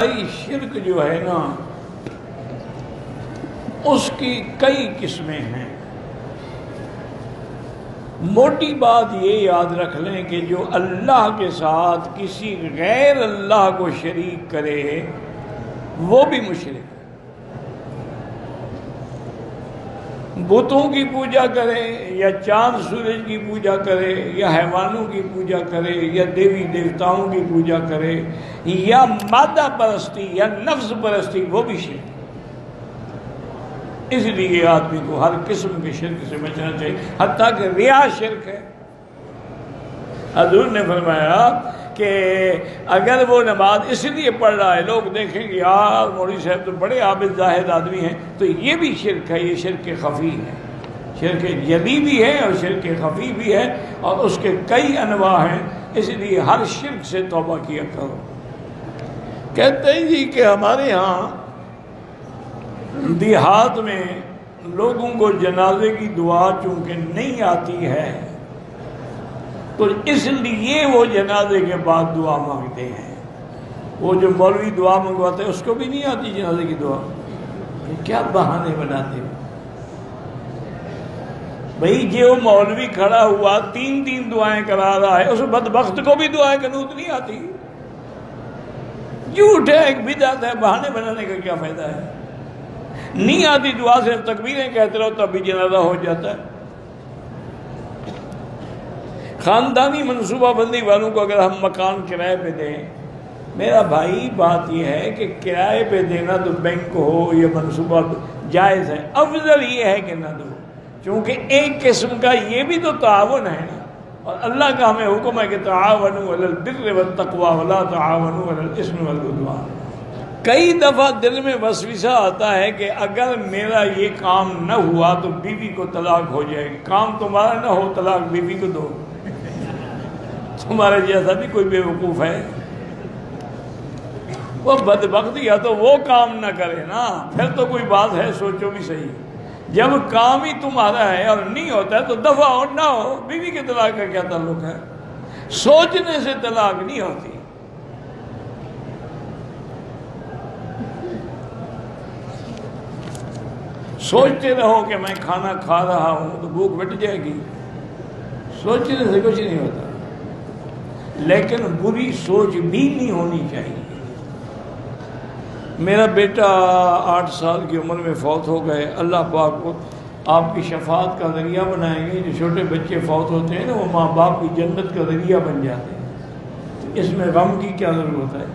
شرک جو ہے نا اس کی کئی قسمیں ہیں۔ موٹی بات یہ یاد رکھ لیں کہ جو اللہ کے ساتھ کسی غیر اللہ کو شریک کرے وہ بھی مشرک ہے۔ بتوں کی پوجا کرے یا چاند سورج کی پوجا کرے یا حیوانوں کی پوجا کرے یا دیوی دیوتاؤں کی پوجا کرے یا مادہ پرستی یا نفس پرستی، وہ بھی شرک ہے۔ اس لیے آدمی کو ہر قسم کے شرک سے بچنا چاہیے، حتیٰ کہ ریا شرک ہے۔ حضور نے فرمایا کہ اگر وہ نماز اس لیے پڑھ رہا ہے لوگ دیکھیں گے یار مولوی صاحب تو بڑے عابد زاہد آدمی ہیں، تو یہ بھی شرک ہے۔ یہ شرک خفی ہے، شرک جلی بھی ہے اور شرک خفی بھی ہے، اور اس کے کئی انواع ہیں۔ اس لیے ہر شرک سے توبہ کیا کرو۔ کہتے ہیں جی کہ ہمارے ہاں دیہات میں لوگوں کو جنازے کی دعا چونکہ نہیں آتی ہے تو اس لیے وہ جنازے کے بعد دعا مانگتے ہیں۔ وہ جو مولوی دعا منگواتے ہیں اس کو بھی نہیں آتی جنازے کی دعا، کیا بہانے بناتے ہیں بھئی؟ جو مولوی کھڑا ہوا تین دعائیں کرا رہا ہے، اس بدبخت کو بھی دعائیں قنوت نہیں آتی۔ جھوٹ ہے، ایک بدعت ہے، بہانے بنانے کا کیا فائدہ ہے؟ نہیں آتی دعا، صرف تکبیریں کہتے رہو تب بھی جنازہ ہو جاتا ہے۔ خاندانی منصوبہ بندی والوں کو اگر ہم مکان کرائے پہ دیں، میرا بھائی بات یہ ہے کہ کرائے پہ دینا تو بینک ہو یا منصوبہ جائز ہے، افضل یہ ہے کہ نہ دو، چونکہ ایک قسم کا یہ بھی تو تعاون ہے نا، اور اللہ کا ہمیں حکم ہے کہ تعاونوا علی البر والتقوی ولا تعاونوا علی الاثم والعدوان۔ کئی دفعہ دل میں وسوسہ آتا ہے کہ اگر میرا یہ کام نہ ہوا تو بیوی کو طلاق ہو جائے گی۔ کام تمہارا نہ ہو، طلاق بیوی کو دو۔ تمہارے جیسا بھی کوئی بے وقوف ہے؟ وہ بدبخت یا تو وہ کام نہ کرے نا، پھر تو کوئی بات ہے، سوچو بھی صحیح۔ جب کام ہی تمہارا ہے اور نہیں ہوتا ہے تو دفع ہو نہ ہو، بیوی کے طلاق کا کیا تعلق ہے؟ سوچنے سے طلاق نہیں ہوتی۔ سوچتے رہو کہ میں کھانا کھا رہا ہوں تو بھوک مٹ جائے گی، سوچنے سے کچھ نہیں ہوتا۔ لیکن بری سوچ بھی نہیں ہونی چاہیے۔ میرا بیٹا 8 سال کی عمر میں فوت ہو گئے، اللہ پاک کو آپ کی شفاعت کا ذریعہ بنائیں گے۔ جو چھوٹے بچے فوت ہوتے ہیں نا، وہ ماں باپ کی جنت کا ذریعہ بن جاتے ہیں، اس میں غم کی کیا ضرورت ہے؟